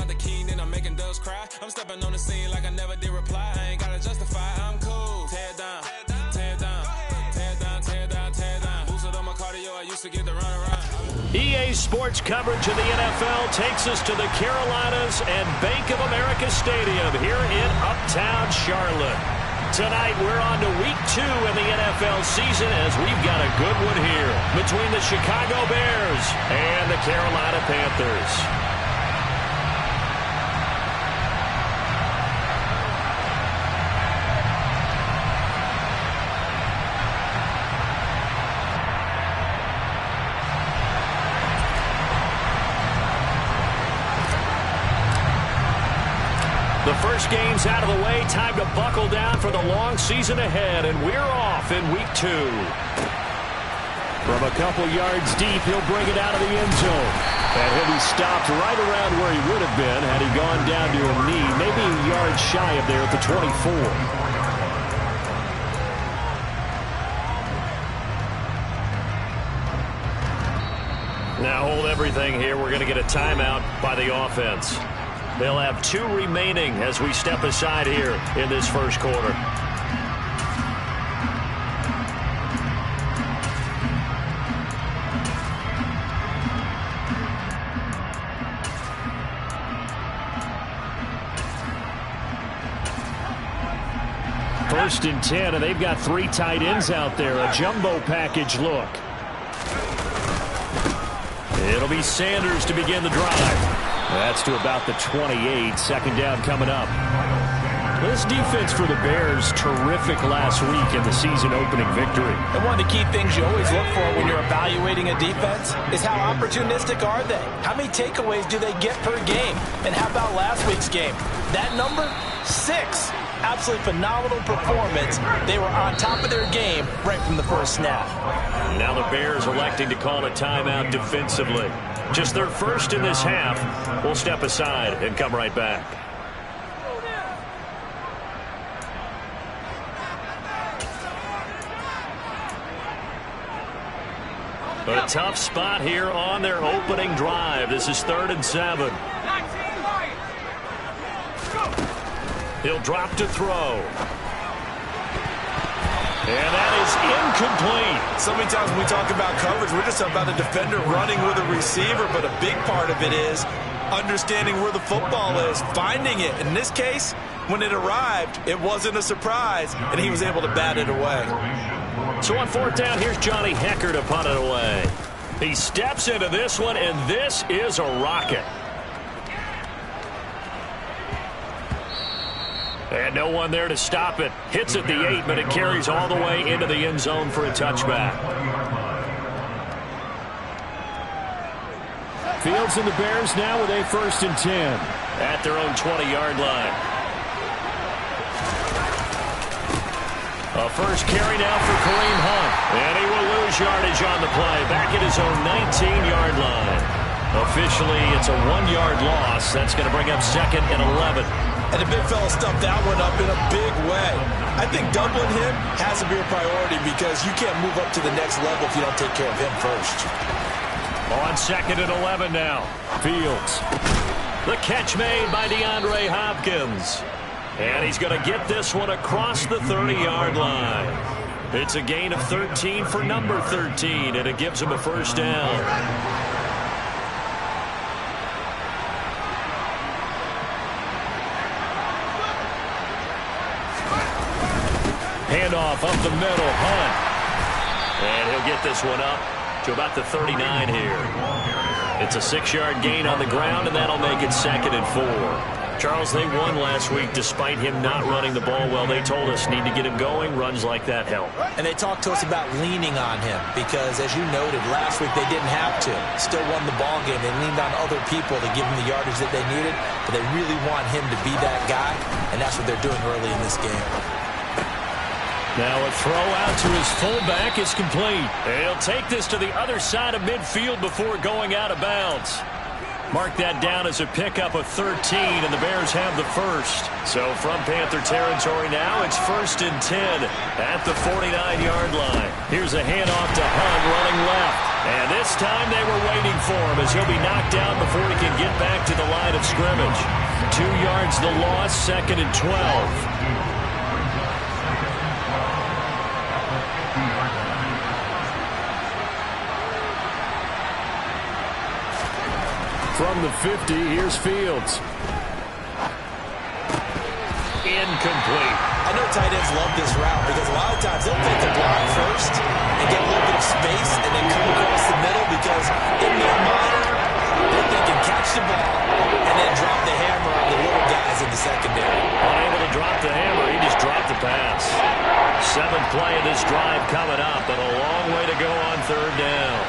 out the key, then I'm making doves cry. I'm stepping on the scene like I never did reply. I ain't gotta justify, I'm cool. Tear down, tear down, tear down, tear down, tear down. Boosted on my cardio, I used to get to run around. EA Sports coverage of the NFL takes us to the Carolinas and Bank of America Stadium here in Uptown Charlotte. Tonight, we're on to Week 2 in the NFL season as we've got a good one here between the Chicago Bears and the Carolina Panthers. The first game's out of the way. Time to buckle down for the long season ahead, and we're off in Week 2. From a couple yards deep, he'll bring it out of the end zone. And he'll be stopped right around where he would have been had he gone down to a knee, maybe a yard shy of there at the 24. Now hold everything here. We're going to get a timeout by the offense. They'll have 2 remaining as we step aside here in this first quarter. First and 10, and they've got 3 tight ends out there. A jumbo package look. It'll be Sanders to begin the drive. That's to about the 28. Second down coming up. This defense for the Bears, terrific last week in the season opening victory. And one of the key things you always look for when you're evaluating a defense is how opportunistic are they? How many takeaways do they get per game? And how about last week's game? That number, 6. Absolutely phenomenal performance. They were on top of their game right from the first snap. Now the Bears electing to call a timeout defensively. Just their first in this half. We'll step aside and come right back. A tough spot here on their opening drive. This is 3rd and 7. He'll drop to throw. And that is incomplete. So many times when we talk about coverage, we're just about a defender running with a receiver, but a big part of it is understanding where the football is, finding it. In this case, when it arrived, it wasn't a surprise, and he was able to bat it away. So on 4th down, here's Johnny Hecker to punt it away. He steps into this one, and this is a rocket. And no one there to stop it. Hits at the 8, but it carries all the way into the end zone for a touchback. Fields and the Bears now with a 1st and 10 at their own 20-yard line. A first carry now for Kareem Hunt. And he will lose yardage on the play. Back at his own 19-yard line. Officially, it's a 1-yard loss. That's going to bring up 2nd and 11. And the big fella stuffed that one up in a big way. I think doubling him has to be a priority because you can't move up to the next level if you don't take care of him first. On 2nd and 11 now. Fields. The catch made by DeAndre Hopkins. And he's going to get this one across the 30-yard line. It's a gain of 13 for number 13, and it gives him a first down. Handoff up the middle, Hunt. And he'll get this one up to about the 39 here. It's a 6-yard gain on the ground, and that'll make it 2nd and 4. Charles, they won last week despite him not running the ball well. They told us need to get him going. Runs like that help. And they talked to us about leaning on him because, as you noted, last week they didn't have to. Still won the ball game. They leaned on other people to give him the yardage that they needed, but they really want him to be that guy, and that's what they're doing early in this game. Now a throw out to his fullback is complete. And he'll take this to the other side of midfield before going out of bounds. Mark that down as a pickup of 13, and the Bears have the first. So from Panther territory now, it's 1st and 10 at the 49-yard line. Here's a handoff to Hunt running left. And this time they were waiting for him as he'll be knocked down before he can get back to the line of scrimmage. 2 yards the loss, 2nd and 12. From the 50, here's Fields. Incomplete. I know tight ends love this route because a lot of times they'll take the block first and get a little bit of space and then come across the middle because in their mind, they're thinking catch the ball and then drop the hammer on the little guys in the secondary. Unable to drop the hammer, he just dropped the pass. 7th play of this drive coming up, and a long way to go on 3rd down.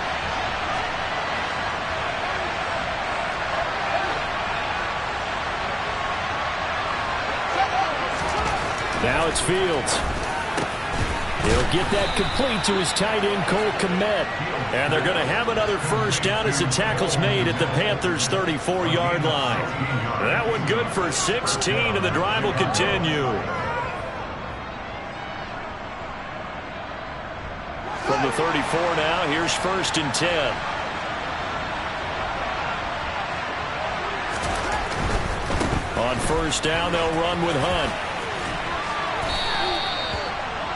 Now it's Fields. He'll get that complete to his tight end, Cole Kmet. And they're going to have another first down as the tackle's made at the Panthers' 34-yard line. That one good for 16, and the drive will continue. From the 34 now, here's 1st and 10. On 1st down, they'll run with Hunt.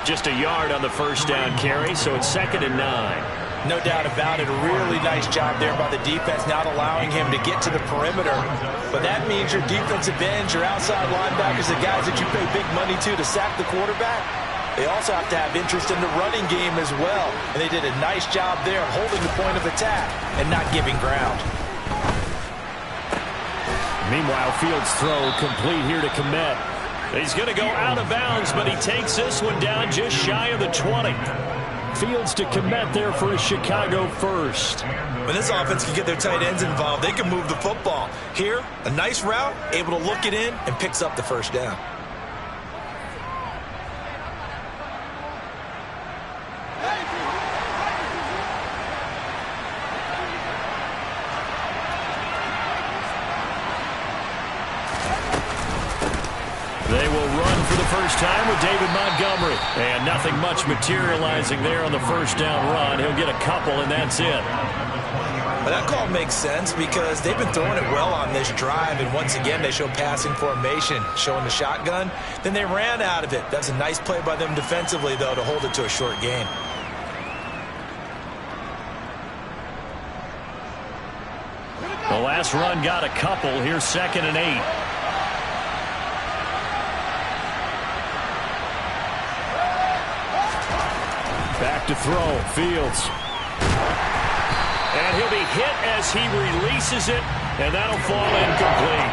Just a yard on the 1st down carry, so it's 2nd and 9. No doubt about it. A really nice job there by the defense, not allowing him to get to the perimeter. But that means your defensive ends, your outside linebackers, the guys that you pay big money to sack the quarterback, they also have to have interest in the running game as well. And they did a nice job there holding the point of attack and not giving ground. Meanwhile, Fields' throw complete here to Kmet. He's going to go out of bounds, but he takes this one down just shy of the 20. Fields to Kmet there for a Chicago first. When this offense can get their tight ends involved, they can move the football. Here, a nice route, able to look it in, and picks up the 1st down. They will run for the first time with David Montgomery. And nothing much materializing there on the 1st down run. He'll get a couple, and that's it. But that call makes sense because they've been throwing it well on this drive, and once again they show passing formation, showing the shotgun. Then they ran out of it. That's a nice play by them defensively, though, to hold it to a short gain. The last run got a couple. Here's 2nd and 8. Back to throw, Fields. And he'll be hit as he releases it, and that'll fall incomplete.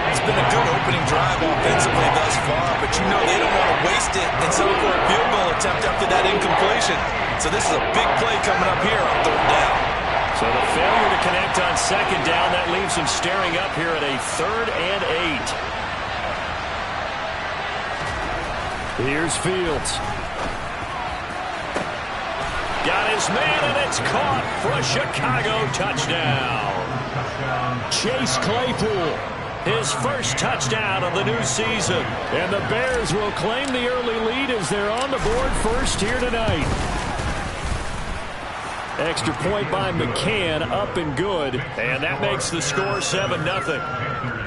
It's been a good opening drive offensively thus far, but you know they don't want to waste it and settle for a field goal attempt after that incompletion. So this is a big play coming up here on 3rd down. So the failure to connect on 2nd down, that leaves him staring up here at a 3rd and 8. Here's Fields. Got his man, and it's caught for a Chicago touchdown. Chase Claypool, his first touchdown of the new season. And the Bears will claim the early lead as they're on the board first here tonight. Extra point by McCann, up and good. And that makes the score 7-0.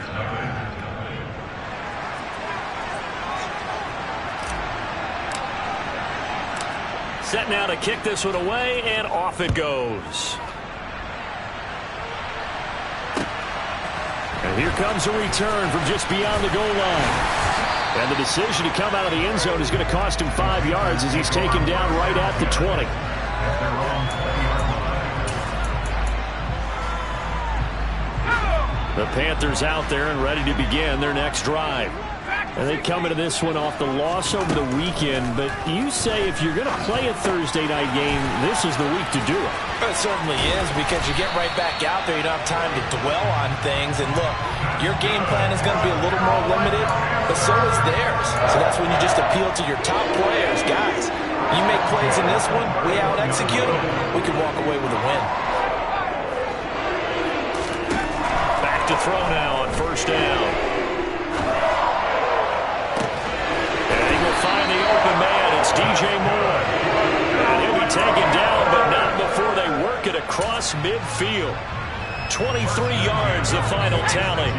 Set now to kick this one away, and off it goes. And here comes a return from just beyond the goal line. And the decision to come out of the end zone is going to cost him 5 yards as he's taken down right at the 20. The Panthers out there and ready to begin their next drive. And they come into this one off the loss over the weekend. But you say if you're going to play a Thursday night game, this is the week to do it. It certainly is, because you get right back out there. You don't have time to dwell on things. And look, your game plan is going to be a little more limited, but so is theirs. So that's when you just appeal to your top players. Guys, you make plays in this one, we out-execute them, we can walk away with a win. Back to throw now on 1st down. Find the open man. It's DJ Moore. And he'll be taken down, but not before they work across midfield. 23 yards, the final tally.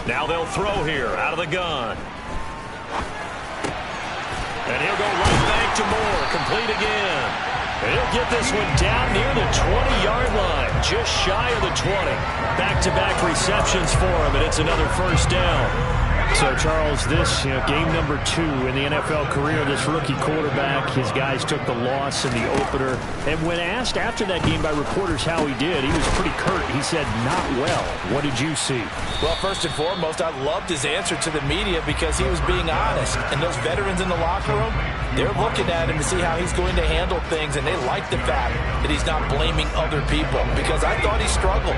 Now they'll throw here out of the gun. And he'll go right back to Moore. Complete again. And he'll get this one down near the 20-yard line, just shy of the 20. Back-to-back receptions for him, and it's another first down. So, Charles, this game number 2 in the NFL career, this rookie quarterback, his guys took the loss in the opener. And when asked after that game by reporters how he did, he was pretty curt. He said, not well. What did you see? Well, first and foremost, I loved his answer to the media because he was being honest. And those veterans in the locker room, they're looking at him to see how he's going to handle things, and they like the fact that he's not blaming other people because I thought he struggled.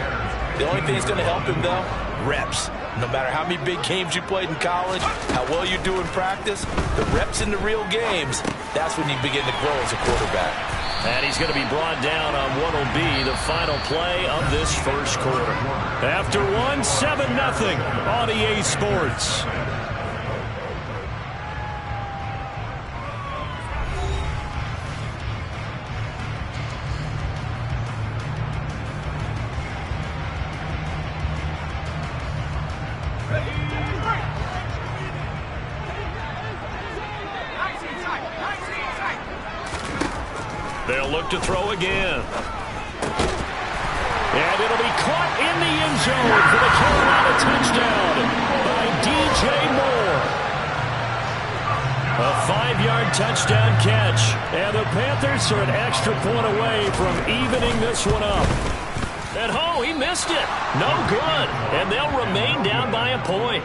The only thing that's going to help him, though, reps. No matter how many big games you played in college, how well you do in practice, the reps in the real games, that's when you begin to grow as a quarterback. And he's going to be brought down on what will be the final play of this first quarter. After one, 7-0 on EA Sports. They'll look to throw again. And it'll be caught in the end zone for the Carolina touchdown by DJ Moore. A 5-yard touchdown catch. And the Panthers are an extra point away from evening this one up. And he missed it. No good. And they'll remain down by a point.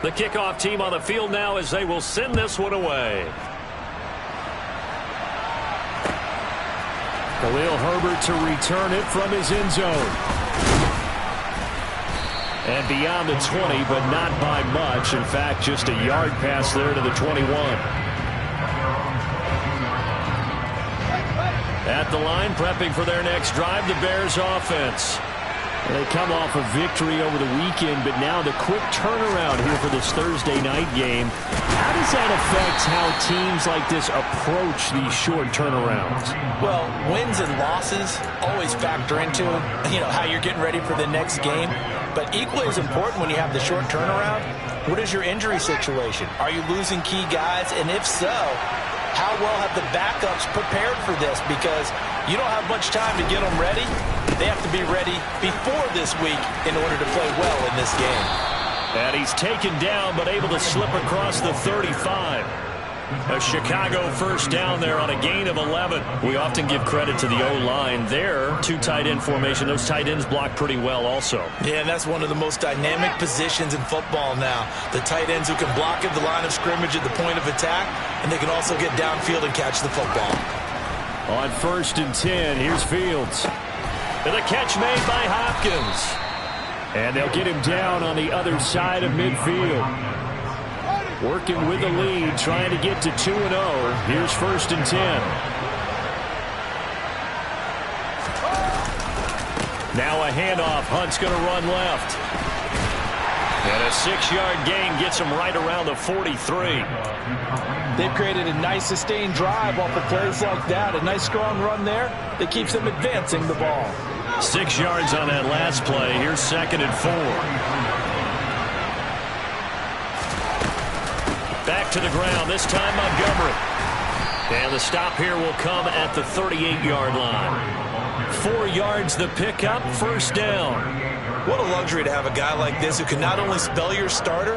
The kickoff team on the field now as they will send this one away. Khalil Herbert to return it from his end zone. And beyond the 20, but not by much. In fact, just a yard pass there to the 21. At the line, prepping for their next drive, the Bears offense. They come off a victory over the weekend, but now the quick turnaround here for this Thursday night game. How does that affect how teams like this approach these short turnarounds? Well, wins and losses always factor into, how you're getting ready for the next game. But equally as important when you have the short turnaround, what is your injury situation? Are you losing key guys? And if so, how well have the backups prepared for this? Because you don't have much time to get them ready. They have to be ready before this week in order to play well in this game. And he's taken down, but able to slip across the 35. A Chicago first down there on a gain of 11. We often give credit to the O-line there. 2 tight end formation. Those tight ends block pretty well also. Yeah, and that's one of the most dynamic positions in football now. The tight ends who can block at the line of scrimmage at the point of attack, and they can also get downfield and catch the football. On 1st and 10, here's Fields. And the catch made by Hopkins. And they'll get him down on the other side of midfield. Working with the lead, trying to get to 2-0. Here's 1st and 10. Now a handoff. Hunt's going to run left. And a 6-yard gain gets him right around the 43. They've created a nice sustained drive off of plays like that. A nice strong run there that keeps them advancing the ball. 6 yards on that last play. Here's 2nd and 4. Back to the ground, this time Montgomery. And the stop here will come at the 38-yard line. 4 yards the pickup, first down. What a luxury to have a guy like this who can not only spell your starter,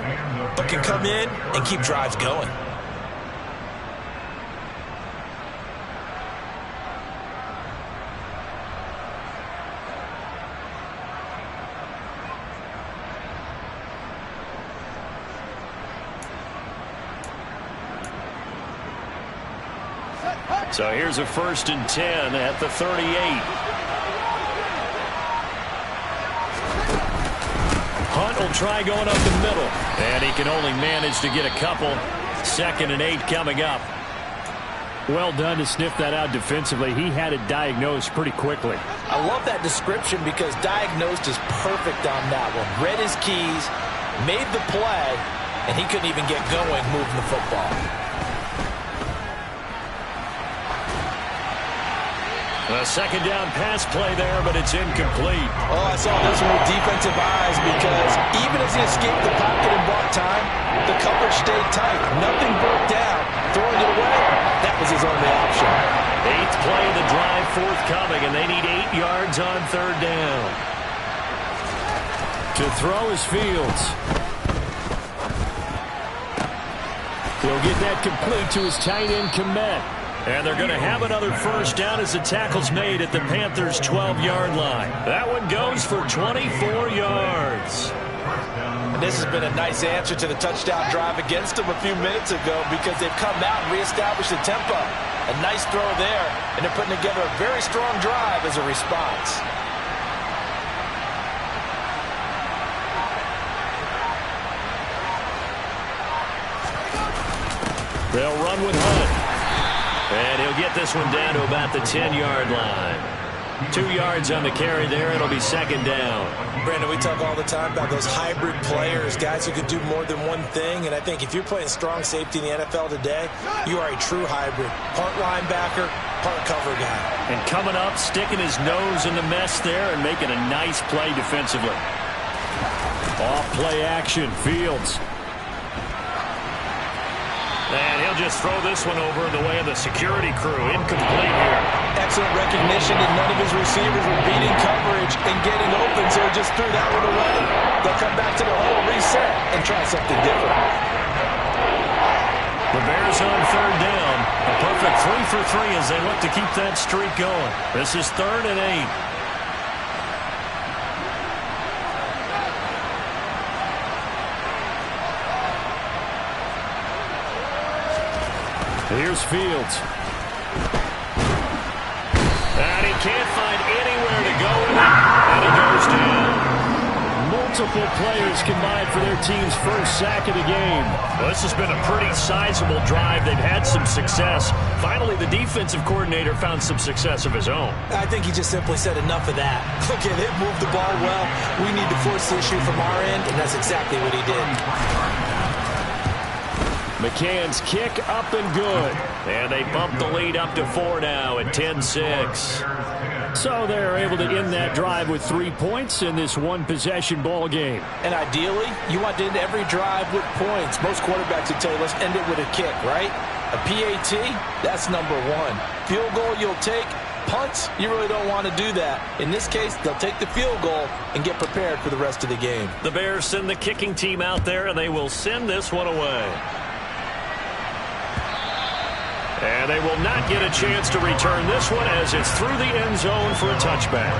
but can come in and keep drives going. So here's a 1st and 10 at the 38. Hunt will try going up the middle. And he can only manage to get a couple. 2nd and 8 coming up. Well done to sniff that out defensively. He had it diagnosed pretty quickly. I love that description because diagnosed is perfect on that one. Read his keys, made the play, and he couldn't even get going moving the football. A second down pass play there, but it's incomplete. Oh, I saw this one with defensive eyes because even as he escaped the pocket and bought time, the coverage stayed tight. Nothing broke down. Throwing it away, that was his only option. 8th play of the drive forthcoming, and they need 8 yards on 3rd down. To throw is Fields. He'll get that complete to his tight end Kmet. And they're going to have another first down as the tackle's made at the Panthers' 12-yard line. That one goes for 24 yards. And this has been a nice answer to the touchdown drive against them a few minutes ago because they've come out and reestablished the tempo. A nice throw there, and they're putting together a very strong drive as a response. They'll run with Hunt. And he'll get this one down to about the 10-yard line. 2 yards on the carry there. It'll be 2nd down. Brandon, we talk all the time about those hybrid players, guys who can do more than one thing. And I think if you're playing strong safety in the NFL today, you are a true hybrid. Part linebacker, part cover guy. And coming up, sticking his nose in the mess there and making a nice play defensively. Off play action, Fields. And he'll just throw this one over in the way of the security crew. Incomplete here. Excellent recognition that none of his receivers were beating coverage and getting open, so he just threw that one away. They'll come back to the hole, reset, and try something different. The Bears on 3rd down. A perfect 3 for 3 as they look to keep that streak going. This is 3rd and 8. Here's Fields. And he can't find anywhere to go with it. And he goes down. Multiple players combined for their team's first sack of the game. Well, this has been a pretty sizable drive. They've had some success. Finally, the defensive coordinator found some success of his own. I think he just simply said enough of that. Look at him move the ball well. We need to force the issue from our end, and that's exactly what he did. McCann's kick up and good. And they bump the lead up to 4 now at 10-6. So they're able to end that drive with 3 points in this one-possession ball game. And ideally, you want to end every drive with points. Most quarterbacks would tell you, let's end it with a kick, right? A PAT, that's number 1. Field goal you'll take. Punts, you really don't want to do that. In this case, they'll take the field goal and get prepared for the rest of the game. The Bears send the kicking team out there, and they will send this one away. And they will not get a chance to return this one as it's through the end zone for a touchback.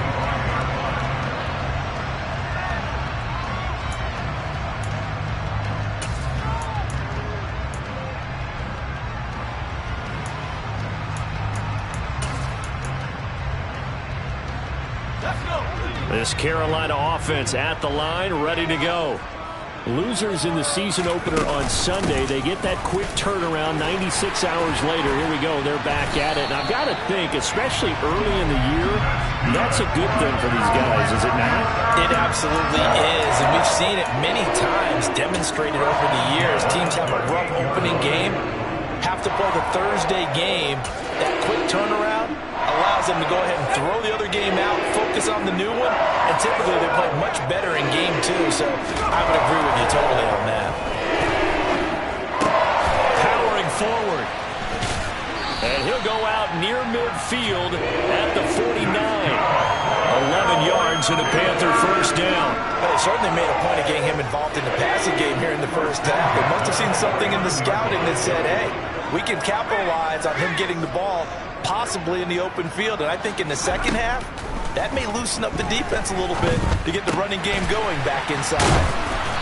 This Carolina offense at the line, ready to go. Losers in the season opener on Sunday. They get that quick turnaround 96 hours later. Here we go. They're back at it. And I've got to think, especially early in the year, that's a good thing for these guys, is it not? It absolutely is. And we've seen it many times demonstrated over the years. Teams have a rough opening game, have to play the Thursday game. That quick turnaround allows them to go ahead and throw the other game out, focus on the new one, and typically they play much better in game 2, so I would agree with you totally on that. Powering forward. And he'll go out near midfield at the 49. 11 yards and a Panther first down. Well, they certainly made a point of getting him involved in the passing game here in the first half. They must have seen something in the scouting that said, hey, we can capitalize on him getting the ball possibly in the open field. And I think in the second half, that may loosen up the defense a little bit to get the running game going back inside.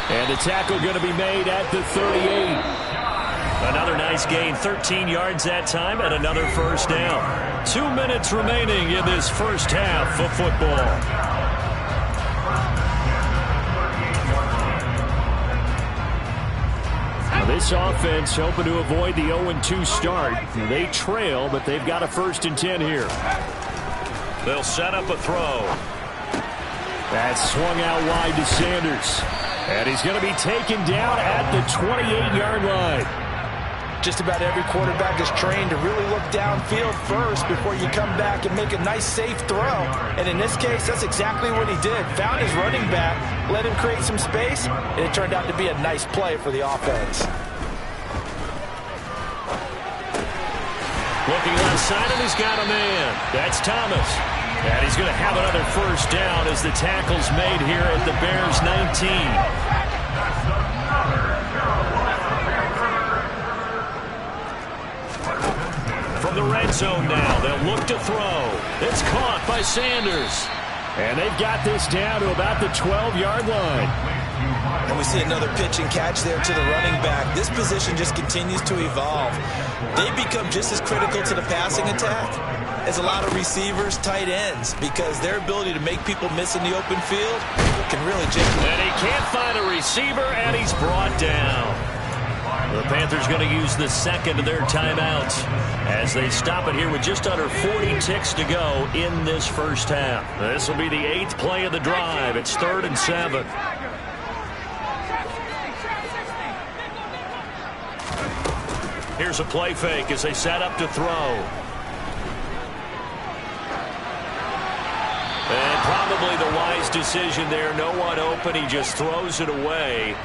And the tackle going to be made at the 38. Another nice gain, 13 yards that time, and another first down. 2 minutes remaining in this first half of football. This offense hoping to avoid the 0-2 start. They trail, but they've got a 1st and 10 here. They'll set up a throw. That's swung out wide to Sanders. And he's going to be taken down at the 28-yard line. Just about every quarterback is trained to really look downfield first before you come back and make a nice, safe throw. And in this case, that's exactly what he did. Found his running back, let him create some space, and it turned out to be a nice play for the offense. Looking left side, and he's got a man. That's Thomas. And he's going to have another first down as the tackle's made here at the Bears' 19. From the red zone now, they'll look to throw. It's caught by Sanders. And they've got this down to about the 12-yard line. And we see another pitch and catch there to the running back. This position just continues to evolve. They become just as critical to the passing attack as a lot of receivers, tight ends, because their ability to make people miss in the open field can really change. And he can't find a receiver, and he's brought down. The Panthers going to use the second of their timeouts as they stop it here with just under 40 ticks to go in this first half. This will be the 8th play of the drive. It's 3rd and 7. Here's a play fake as they set up to throw. And probably the wise decision there. No one open. He just throws it away.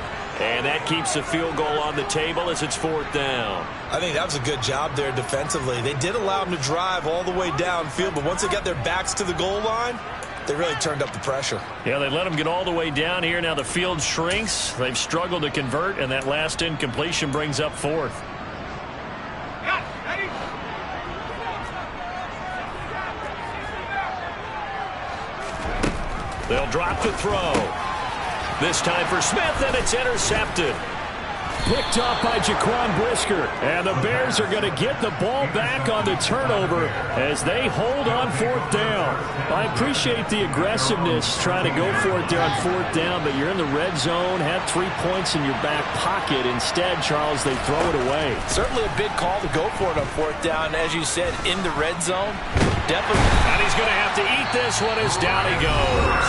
And that keeps the field goal on the table as it's 4th down. I think that was a good job there defensively. They did allow them to drive all the way downfield, but once they got their backs to the goal line, they really turned up the pressure. Yeah, they let them get all the way down here. Now the field shrinks. They've struggled to convert, and that last incompletion brings up 4th. They'll drop to throw. This time for Smith, and it's intercepted. Picked off by Jaquan Brisker. And the Bears are going to get the ball back on the turnover as they hold on 4th down. I appreciate the aggressiveness trying to go for it there on 4th down, but you're in the red zone, have 3 points in your back pocket. Instead, Charles, they throw it away. Certainly a big call to go for it on 4th down, as you said, in the red zone. Definitely. And he's going to have to eat this one as down he goes.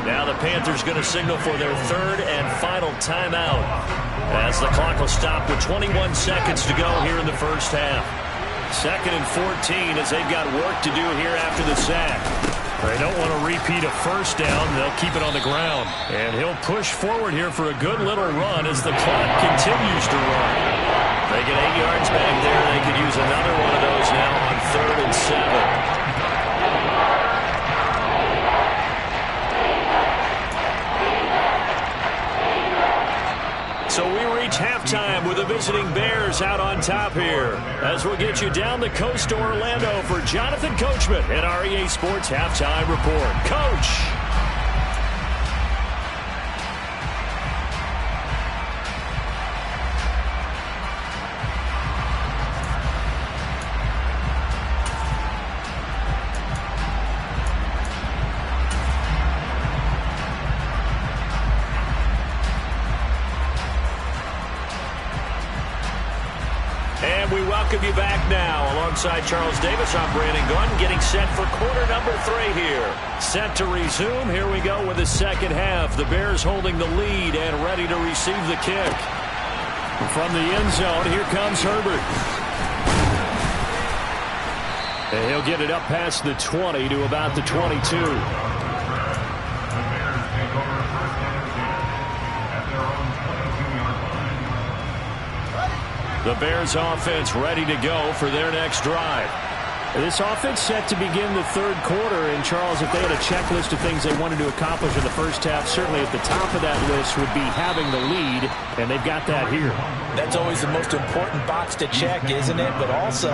Now the Panthers going to signal for their 3rd and final timeout as the clock will stop with 21 seconds to go here in the first half. 2nd and 14 as they've got work to do here after the sack. They don't want to repeat a first down. They'll keep it on the ground. And he'll push forward here for a good little run as the clock continues to run. They get 8 yards back there. They could use another one of those now on 3rd and 7. So we reach halftime with the visiting Bears out on top here. As we'll get you down the coast to Orlando for Jonathan Coachman at our EA Sports Halftime Report. Coach! We welcome you back now. Alongside Charles Davis, I'm Brandon Gunn, getting set for quarter number 3 here. Set to resume. Here we go with the second half. The Bears holding the lead and ready to receive the kick. From the end zone, here comes Herbert. And he'll get it up past the 20 to about the 22. The Bears offense ready to go for their next drive. This offense set to begin the 3rd quarter. And, Charles, if they had a checklist of things they wanted to accomplish in the first half, certainly at the top of that list would be having the lead, and they've got that here. That's always the most important box to check, isn't it? But also,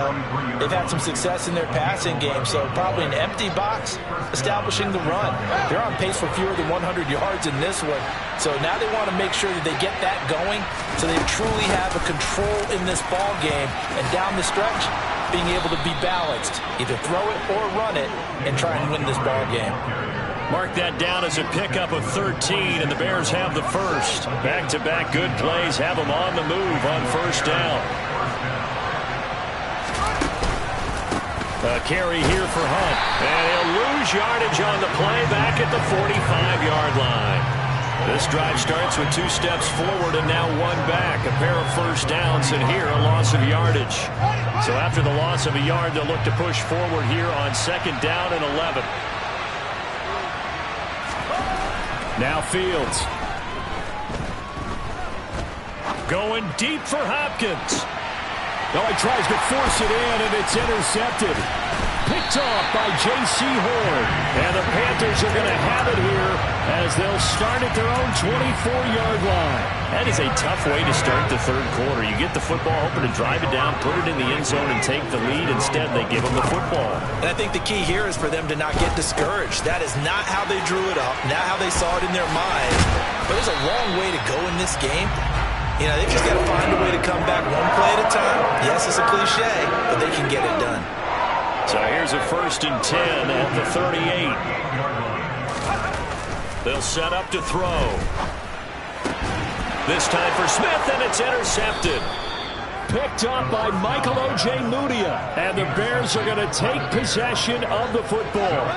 they've had some success in their passing game, so probably an empty box establishing the run. They're on pace for fewer than 100 yards in this one. So now they want to make sure that they get that going so they truly have a control in this ball game. And down the stretch, being able to be balanced, either throw it or run it, and try and win this ball game. Mark that down as a pickup of 13, and the Bears have the first. Back-to-back good plays have them on the move on first down. A carry here for Hunt, and he'll lose yardage on the play back at the 45-yard line. This drive starts with 2 steps forward and now 1 back. A pair of first downs, and here a loss of yardage. So after the loss of a yard, they'll look to push forward here on 2nd down and 11. Now Fields. Going deep for Hopkins. Oh, he tries to force it in, and it's intercepted. Picked off by J.C. Horn. And the Panthers are going to have it here as they'll start at their own 24-yard line. That is a tough way to start the 3rd quarter. You get the football, hoping to drive it down, put it in the end zone, and take the lead. Instead, they give them the football. And I think the key here is for them to not get discouraged. That is not how they drew it up, not how they saw it in their minds. But there's a long way to go in this game. You know, they've just got to find a way to come back one play at a time. Yes, it's a cliche, but they can get it done. So here's a 1st and 10 at the 38. They'll set up to throw. This time for Smith, and it's intercepted. Picked up by Michael Ojemudia. And the Bears are going to take possession of the football.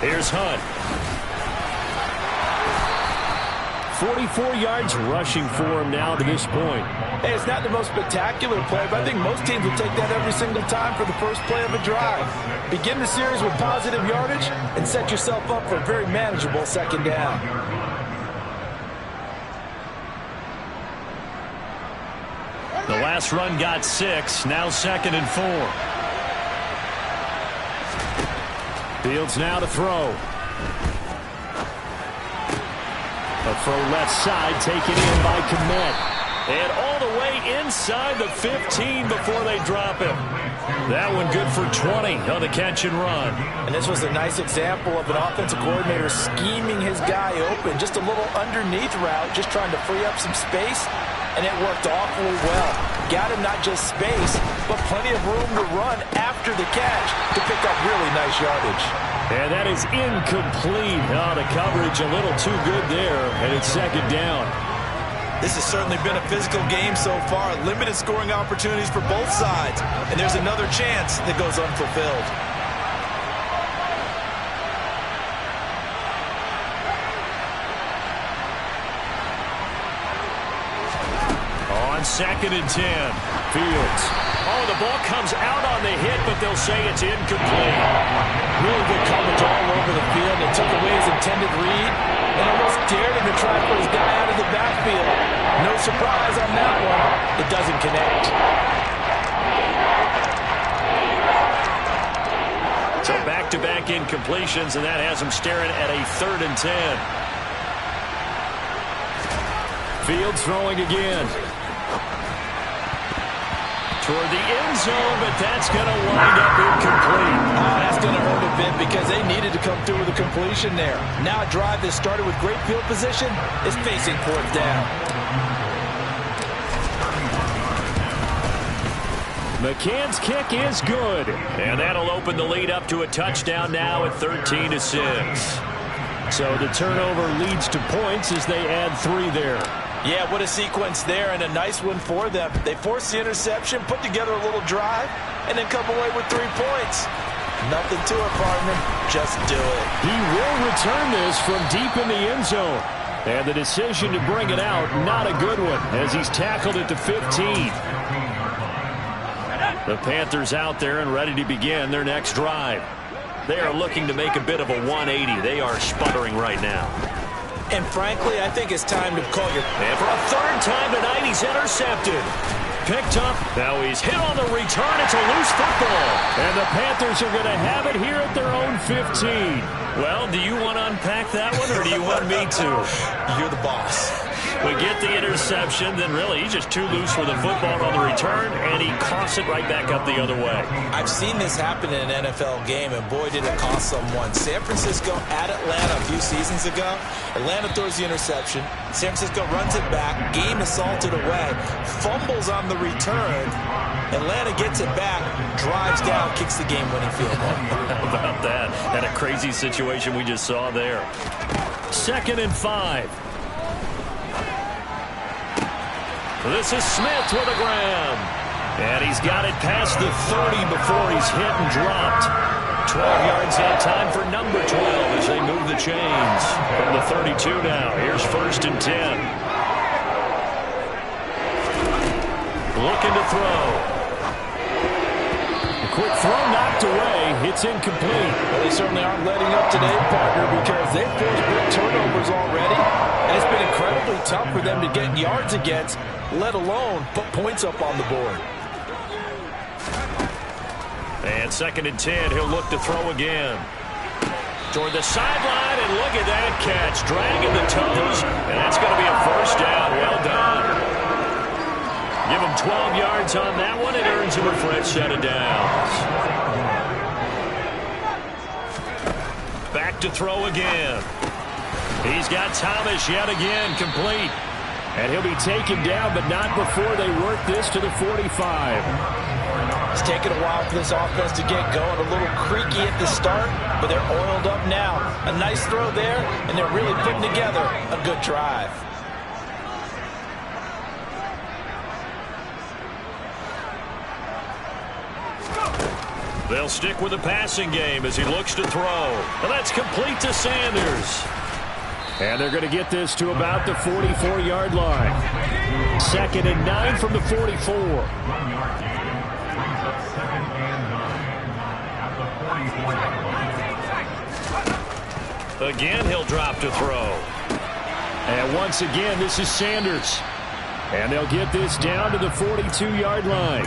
Here's Hunt. 44 yards rushing for him now to this point. Hey, it's not the most spectacular play, but I think most teams will take that every single time for the first play of a drive. Begin the series with positive yardage and set yourself up for a very manageable 2nd down. The last run got 6, now 2nd and 4. Fields now to throw. A throw left side, taken in by Kmet. And all the way inside the 15 before they drop him. That one good for 20 on the catch and run. And this was a nice example of an offensive coordinator scheming his guy open. Just a little underneath route, just trying to free up some space. And it worked awfully well. Got him not just space, but plenty of room to run after the catch to pick up really nice yardage. And that is incomplete. Oh, the coverage a little too good there, and it's 2nd down. This has certainly been a physical game so far. Limited scoring opportunities for both sides. And there's another chance that goes unfulfilled. On 2nd and 10, Fields. Oh, the ball comes out on the hit, but they'll say it's incomplete. Really good coverage all over the field. They took away his intended read and almost dared him to try to put his guy out of the backfield. No surprise on that one. It doesn't connect. So back-to-back incompletions, and that has them staring at a 3rd and 10. Fields throwing again. Toward the end zone, but that's going to wind up incomplete. Oh, that's going to hurt a bit because they needed to come through with a completion there. Now a drive that started with great field position is facing 4th down. McCann's kick is good. And that'll open the lead up to a touchdown now at 13-6. So the turnover leads to points as they add 3 there. Yeah, what a sequence there, and a nice one for them. They forced the interception, put together a little drive, and then come away with 3 points. Nothing to it, partner. Just do it. He will return this from deep in the end zone. And the decision to bring it out, not a good one, as he's tackled at the 15. The Panthers out there and ready to begin their next drive. They are looking to make a bit of a 180. They are sputtering right now. And frankly, I think it's time to call your... And for a 3rd time tonight, he's intercepted. Picked up. Now he's hit on the return. It's a loose football. And the Panthers are going to have it here at their own 15. Well, do you want to unpack that one, or do you want me to? You're the boss. We get the interception, then really he's just too loose for the football on the return, and he coughs it right back up the other way. I've seen this happen in an NFL game, and boy, did it cost someone. San Francisco at Atlanta a few seasons ago. Atlanta throws the interception. San Francisco runs it back. Game is salted away. Fumbles on the return. Atlanta gets it back, drives down, kicks the game-winning field goal. How about that? And a crazy situation we just saw there. 2nd and 5. This is Smith with a grab. And he's got it past the 30 before he's hit and dropped. 12 yards that time for number 12 as they move the chains. From the 32 now, here's 1st and 10. Looking to throw. A quick throw knocked away. It's incomplete. Well, they certainly aren't letting up today, partner, because they've forced big turnovers already. And it's been incredibly tough for them to get yards against, let alone put points up on the board. And 2nd and 10, he'll look to throw again. Toward the sideline, and look at that catch. Dragging the toes, and that's going to be a 1st down. Well done. Give him 12 yards on that one. It earns him a fresh set of downs. Back to throw again. He's got Thomas yet again, complete. And he'll be taken down, but not before they work this to the 45. It's taken a while for this offense to get going. A little creaky at the start, but they're oiled up now. A nice throw there, and they're really putting together a good drive. They'll stick with the passing game as he looks to throw. And that's complete to Sanders. And they're going to get this to about the 44-yard line. 2nd and 9 from the 44. Again, he'll drop to throw. And once again, this is Sanders. And they'll get this down to the 42-yard line.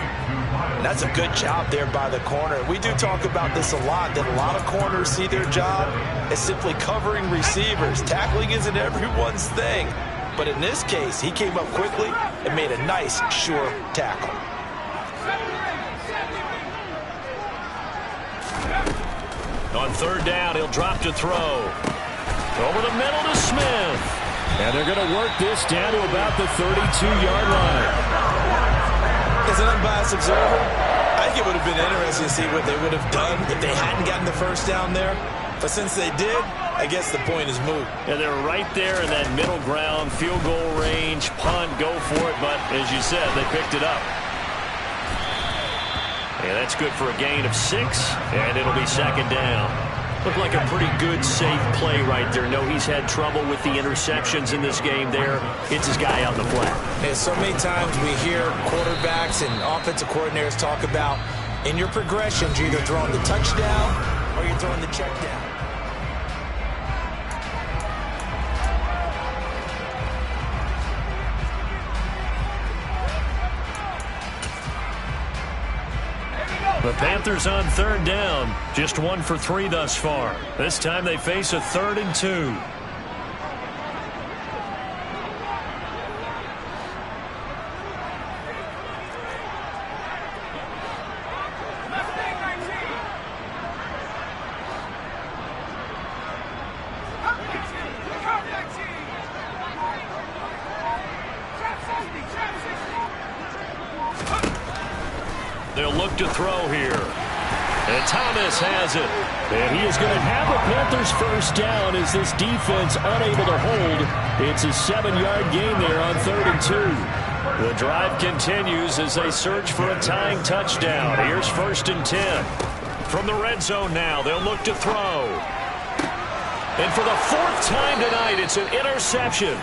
That's a good job there by the corner. We do talk about this a lot, that a lot of corners see their job as simply covering receivers. Tackling isn't everyone's thing. But in this case, he came up quickly and made a nice, sure tackle. On 3rd down, he'll drop to throw. Over the middle to Smith. And they're going to work this down to about the 32-yard line. As an unbiased observer, I think it would have been interesting to see what they would have done if they hadn't gotten the 1st down there. But since they did, I guess the point is moot. And they're right there in that middle ground, field goal range, punt, go for it. But as you said, they picked it up. And that's good for a gain of 6, and it'll be 2nd down. Looked like a pretty good, safe play right there. No, he's had trouble with the interceptions in this game there. Hits his guy out in the flat. And so many times we hear quarterbacks and offensive coordinators talk about in your progressions, you're either throwing the touchdown or you're throwing the check down. The Panthers on 3rd down. Just 1 for 3 thus far. This time they face a 3rd and 2. They'll look to throw here. And Thomas has it. And he is going to have a Panthers 1st down as this defense unable to hold. It's a 7-yard gain there on 3rd and 2. The drive continues as they search for a tying touchdown. Here's 1st and 10. From the red zone now, they'll look to throw. And for the 4th time tonight, it's an interception.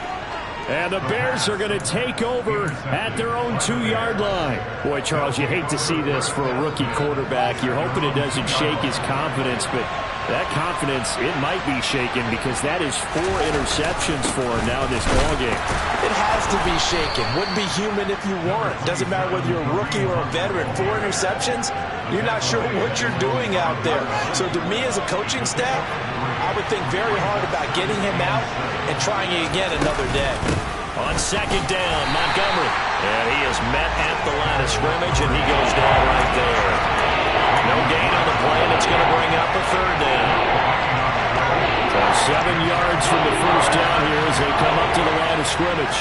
And the Bears are going to take over at their own 2-yard line. Boy, Charles, you hate to see this for a rookie quarterback. You're hoping it doesn't shake his confidence, but that confidence, it might be shaken because that is 4 interceptions for him now in this ballgame. It has to be shaken. Wouldn't be human if you weren't. Doesn't matter whether you're a rookie or a veteran. 4 interceptions, you're not sure what you're doing out there. So to me as a coaching staff, I would think very hard about getting him out and trying it again another day. On 2nd down, Montgomery. And he is met at the line of scrimmage, and he goes down right there. No gain on the play, and it's going to bring up a 3rd down. So 7 yards from the 1st down here as they come up to the line of scrimmage.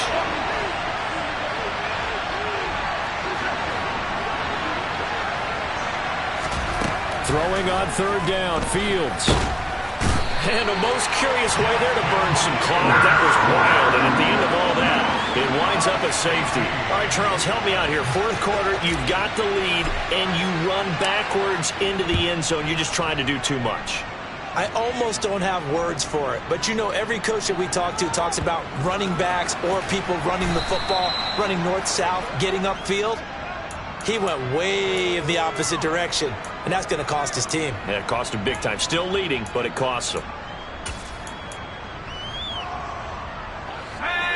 Throwing on 3rd down, Fields. And a most curious way there to burn some clock. That was wild, and at the end of all that, It winds up a safety. All right, Charles, help me out here. Fourth quarter, you've got the lead, and you run backwards into the end zone. You're just trying to do too much. I almost don't have words for it. But, you know, every coach that we talk to talks about running backs or people running the football, running north-south, getting upfield. He went way in the opposite direction, and that's going to cost his team. Yeah, it cost him big time. Still leading, but it costs him.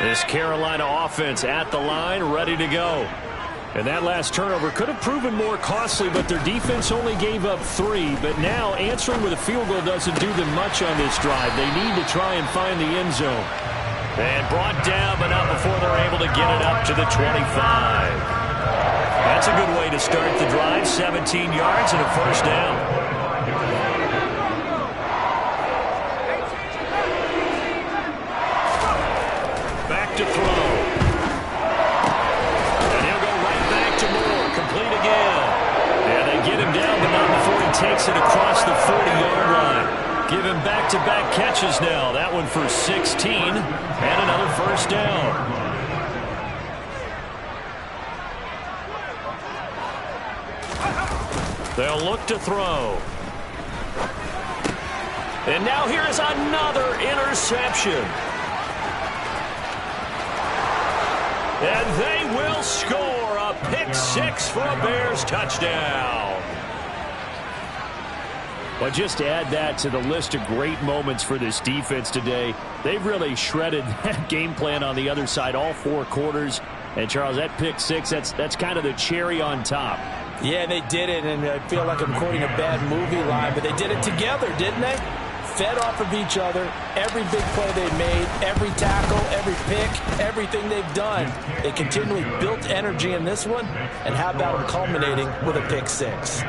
This Carolina offense at the line, ready to go. And that last turnover could have proven more costly, but their defense only gave up 3. But now answering with a field goal doesn't do them much on this drive. They need to try and find the end zone. And brought down, but not before they're able to get it up to the 25. That's a good way to start the drive. 17 yards and a first down. To throw. And he'll go right back to Moore. Complete again. And they get him down, but not before he takes it across the 40-yard line. Give him back-to-back catches now. That one for 16 and another first down. They'll look to throw. And now here's another interception. And they will score a pick-6 for a Bears touchdown. But just to add that to the list of great moments for this defense today, they've really shredded that game plan on the other side all 4 quarters. And, Charles, that pick-6, that's kind of the cherry on top. Yeah, they did it, and I feel like I'm quoting a bad movie line, but they did it together, didn't they? Fed off of each other, every big play they made, every tackle, every pick, everything they've done. They continually built energy in this one, and how about them culminating with a pick-6?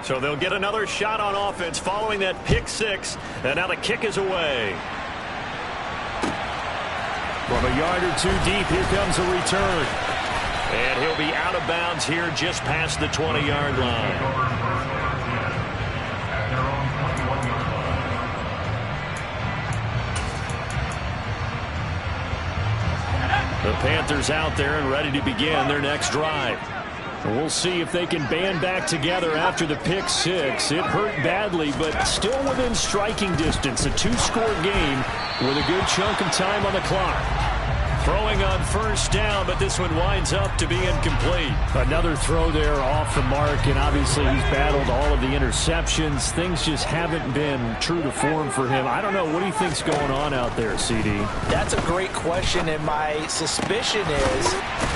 So they'll get another shot on offense following that pick-6, and now the kick is away. From a yard or 2 deep, here comes a return. And he'll be out of bounds here just past the 20-yard line. The Panthers out there and ready to begin their next drive. And we'll see if they can band back together after the pick-6. It hurt badly, but still within striking distance. A 2-score game with a good chunk of time on the clock. Throwing on first down, but this one winds up to be incomplete. Another throw there off the mark, and obviously he's battled all of the interceptions. Things just haven't been true to form for him. I don't know. What do you think's going on out there, CD? That's a great question, and my suspicion is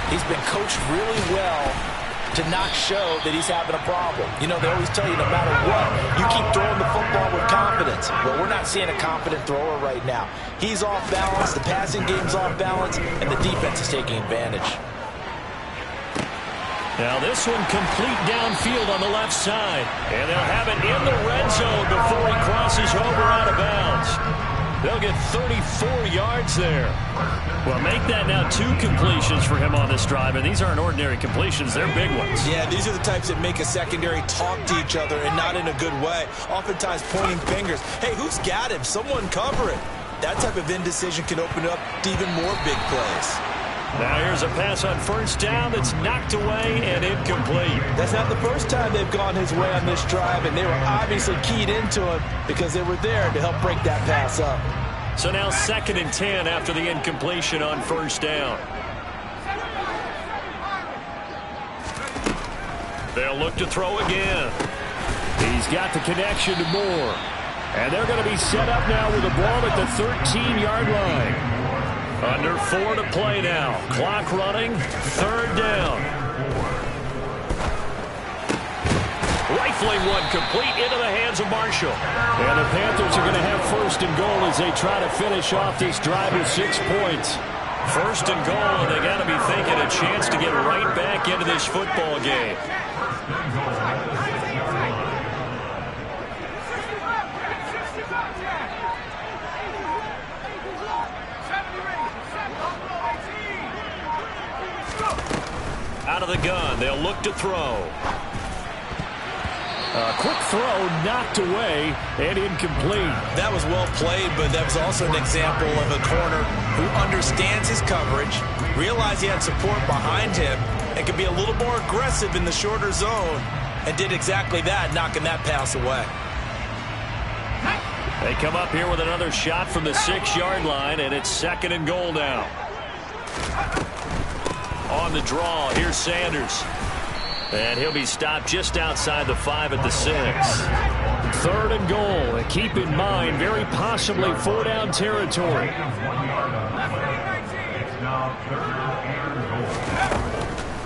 he's been coached really well to not show that he's having a problem. You know, they always tell you no matter what, you keep throwing the football with confidence. Well, we're not seeing a confident thrower right now. He's off balance, the passing game's off balance, and the defense is taking advantage. Now this one complete downfield on the left side. And they'll have it in the red zone before he crosses over out of bounds. They'll get 34 yards there. Well, make that now 2 completions for him on this drive, and these aren't ordinary completions. They're big ones. Yeah, these are the types that make a secondary talk to each other and not in a good way. Oftentimes pointing fingers. Hey, who's got him? Someone cover it. That type of indecision can open up to even more big plays. Now here's a pass on first down that's knocked away and incomplete. That's not the first time they've gone his way on this drive, and they were obviously keyed into him because they were there to help break that pass up. So now 2nd and 10 after the incompletion on first down. They'll look to throw again. He's got the connection to Moore. And they're going to be set up now with the ball at the 13-yard line. Under 4 to play now. Clock running. 3rd down. Rifling one complete into the hands of Marshall. And the Panthers are going to have 1st and goal as they try to finish off this drive with 6 points. 1st and goal, and they got to be thinking a chance to get right back into this football game. Out of the gun, they'll look to throw. Quick throw knocked away and incomplete. That was well played, but that was also an example of a corner who understands his coverage, realized he had support behind him, and could be a little more aggressive in the shorter zone, and did exactly that, knocking that pass away. They come up here with another shot from the 6-yard line, and it's 2nd and goal now. On the draw, here's Sanders. And he'll be stopped just outside the 5 at the 6. 3rd and goal. And keep in mind, very possibly 4-down territory.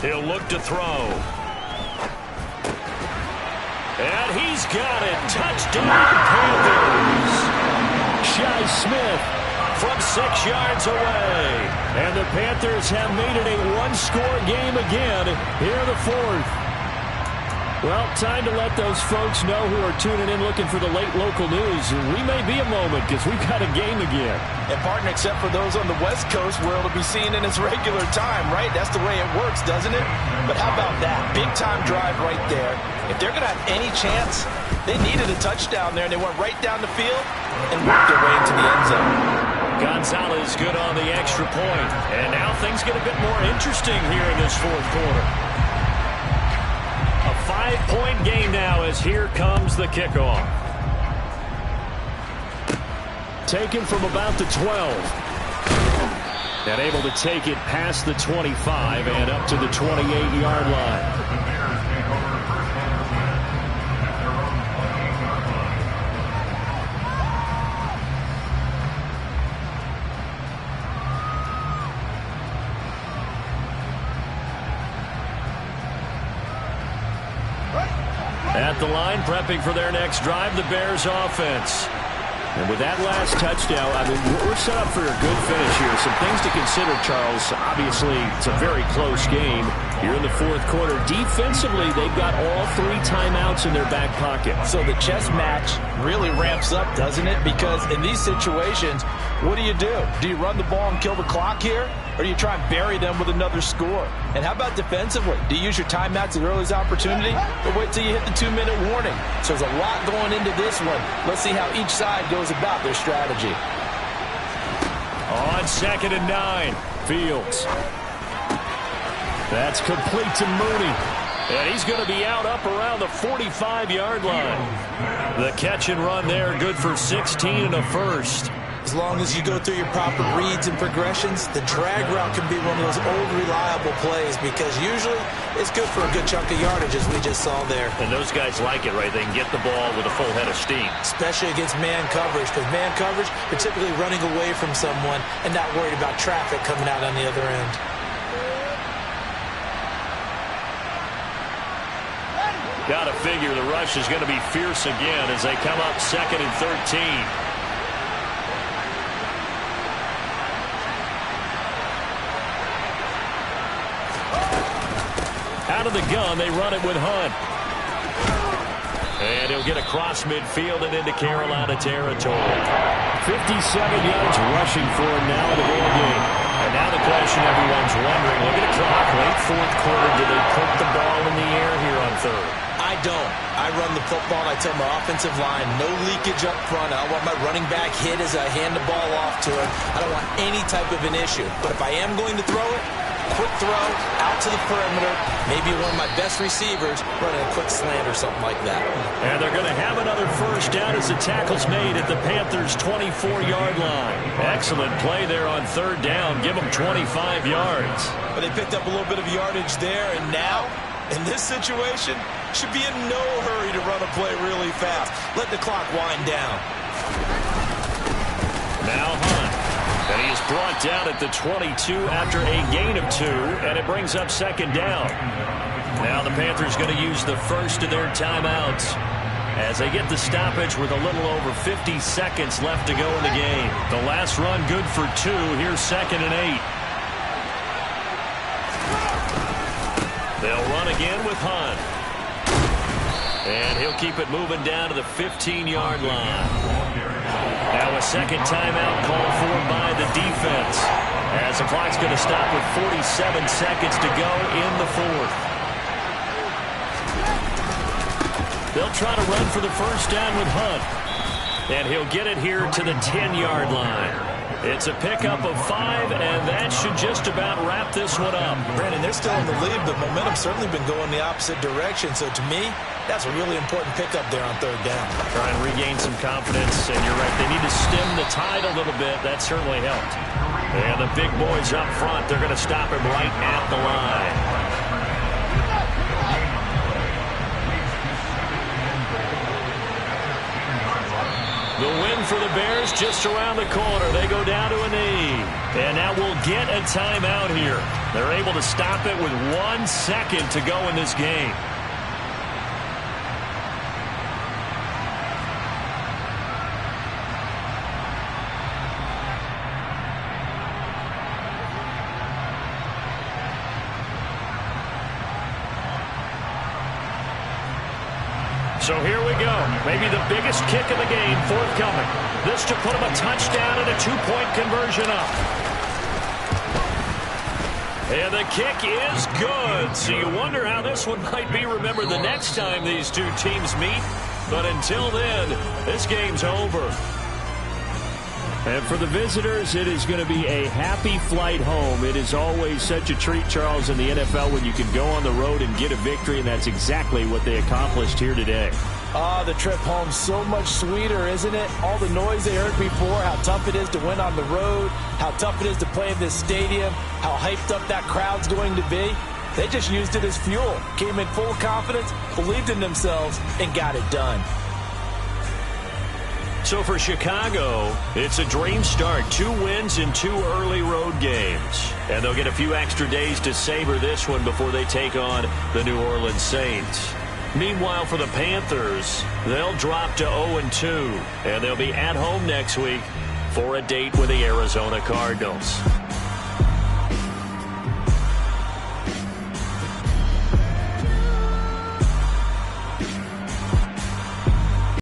He'll look to throw. And he's got it. Touchdown, Panthers. Shi Smith from 6 yards away. And the Panthers have made it a one-score game again here in the 4th. Well, time to let those folks know who are tuning in looking for the late local news. We may be a moment because we've got a game again. And, partner, except for those on the West Coast where it'll be seen in its regular time, right? That's the way it works, doesn't it? But how about that? Big-time drive right there. If they're going to have any chance, they needed a touchdown there, and they went right down the field and worked their way into the end zone. Gonzalez good on the extra point. And now things get a bit more interesting here in this 4th quarter. A 5-point game now as here comes the kickoff. Taken from about the 12. And able to take it past the 25 and up to the 28-yard line. At the line, prepping for their next drive, the Bears offense. And with that last touchdown, I mean, we're set up for a good finish here. Some things to consider, Charles. Obviously, it's a very close game. You're in the 4th quarter. Defensively, they've got all 3 timeouts in their back pocket. So the chess match really ramps up, doesn't it? Because in these situations, what do? Do you run the ball and kill the clock here? Or do you try and bury them with another score? And how about defensively? Do you use your timeouts at the earliest opportunity? Or wait till you hit the 2-minute warning? So there's a lot going into this one. Let's see how each side goes about their strategy. On 2nd and 9, Fields. That's complete to Mooney. And he's going to be out up around the 45-yard line. The catch and run there, good for 16 and a first. As long as you go through your proper reads and progressions, the drag route can be one of those old reliable plays because usually it's good for a good chunk of yardage, as we just saw there. And those guys like it, right? They can get the ball with a full head of steam. Especially against man coverage, because man coverage, they're typically running away from someone and not worried about traffic coming out on the other end. Got to figure the rush is going to be fierce again as they come up 2nd and 13. Out of the gun, they run it with Hunt. And he'll get across midfield and into Carolina territory. 57 yards rushing for him now in the ball game. And now the question everyone's wondering, look at the clock, late 4th quarter, do they put the ball in the air here on 3rd? I don't. I run the football, and I tell my offensive line, no leakage up front. I don't want my running back hit as I hand the ball off to him. I don't want any type of an issue. But if I am going to throw it, quick throw, out to the perimeter, maybe one of my best receivers running a quick slant or something like that. And they're going to have another first down as the tackle's made at the Panthers' 24-yard line. Excellent play there on 3rd down. Give them 25 yards. But they picked up a little bit of yardage there, and now, in this situation, should be in no hurry to run a play really fast. Let the clock wind down. Now Hunt. And he is brought down at the 22 after a gain of 2, and it brings up 2nd down. Now the Panthers going to use the first of their timeouts as they get the stoppage with a little over 50 seconds left to go in the game. The last run good for 2. Here's 2nd and 8. They'll run again with Hunt. And he'll keep it moving down to the 15-yard line. Now a second timeout called for by the defense as the clock's going to stop with 47 seconds to go in the 4th. They'll try to run for the first down with Hunt. And he'll get it here to the 10-yard line. It's a pickup of 5, and that should just about wrap this one up. Brandon, they're still in the lead, but momentum's certainly been going the opposite direction. So to me, that's a really important pickup there on third down. Try and regain some confidence, and you're right, they need to stem the tide a little bit. That certainly helped. And the big boys up front, they're going to stop him right at the line. The win for the Bears just around the corner. They go down to a knee. And now we'll get a timeout here. They're able to stop it with 1 second to go in this game. So here we go. Maybe the biggest kick of the game forthcoming. This to put him a touchdown and a 2-point conversion up. And the kick is good. So you wonder how this one might be remembered the next time these two teams meet. But until then, this game's over. And for the visitors, it is going to be a happy flight home. It is always such a treat, Charles, in the NFL when you can go on the road and get a victory, and that's exactly what they accomplished here today. The trip home so much sweeter, isn't it? All the noise they heard before, how tough it is to win on the road, how tough it is to play in this stadium, how hyped up that crowd's going to be. They just used it as fuel, came in full confidence, believed in themselves, and got it done. So for Chicago, it's a dream start. 2 wins in 2 early road games. And they'll get a few extra days to savor this one before they take on the New Orleans Saints. Meanwhile, for the Panthers, they'll drop to 0-2. And they'll be at home next week for a date with the Arizona Cardinals.